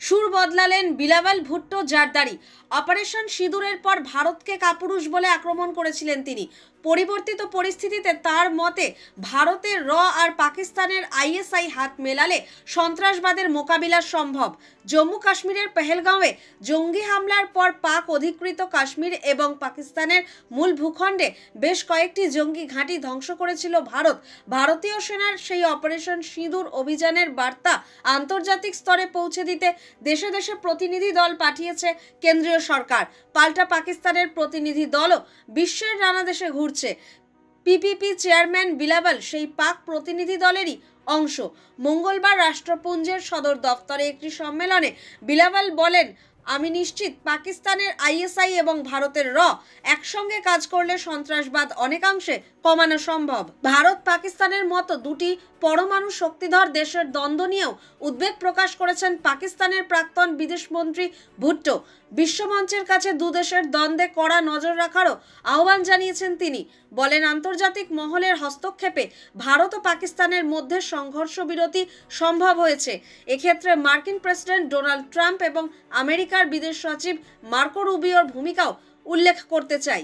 সুর বদলালেন বিলাওয়াল ভুট্টো জারদারি। অপারেশন সিঁদুরের পর ভারতকে কাপুরুষ বলে আক্রমণ করেছিলেন তিনি। পরিবর্তিত পরিস্থিতিতে তার মতে ভারতের র আর পাকিস্তানের আইএসআই হাত মেলালে সন্ত্রাসবাদের মোকাবিলা সম্ভব। জম্মু কাশ্মীরের পেহেলগাঁওয়ে জঙ্গি হামলার পর পাক অধিকৃত কাশ্মীর এবং পাকিস্তানের মূল ভূখণ্ডে বেশ কয়েকটি জঙ্গি ঘাঁটি ধ্বংস করেছিল ভারত। ভারতীয় সেনার সেই অপারেশন সিঁদুর অভিযানের বার্তা আন্তর্জাতিক স্তরে পৌঁছে দিতে দেশে দেশে প্রতিনিধি দল পাঠিয়েছে কেন্দ্রীয় সরকার। পাল্টা পাকিস্তানের প্রতিনিধি দলও বিশ্বের নানা দেশে ঘুরছে। পিপিপি চেয়ারম্যান বিলাওয়াল সেই পাক প্রতিনিধি দলেরই অংশ। মঙ্গলবার রাষ্ট্রপুঞ্জের সদর দফতরে একটি সম্মেলনে বিলাওয়াল বলেন, আমি নিশ্চিত পাকিস্তানের আইএসআই এবং ভারতের র একসঙ্গে কাজ করলে সন্ত্রাসবাদ অনেকাংশে কমানো সম্ভব। ভারত পাকিস্তানের মতো দুটি পরমাণু শক্তিধর দেশের দ্বন্দ্ব নিয়েও উদ্বেগ প্রকাশ করেছেন পাকিস্তানের প্রাক্তন বিদেশমন্ত্রী ভুট্টো। বিশ্বমঞ্চের কাছে দুদেশের দ্বন্দ্বে কড়া নজর রাখারও আহ্বান জানিয়েছেন তিনি। বলেন, আন্তর্জাতিক মহলের হস্তক্ষেপে ভারত ও পাকিস্তানের মধ্যে সংঘর্ষ বিরতি সম্ভব হয়েছে। এক্ষেত্রে মার্কিন প্রেসিডেন্ট ডোনাল্ড ট্রাম্প এবং আমেরিকার বিদেশ সচিব মার্কো রুবিওর ভূমিকাও উল্লেখ করতে চাই।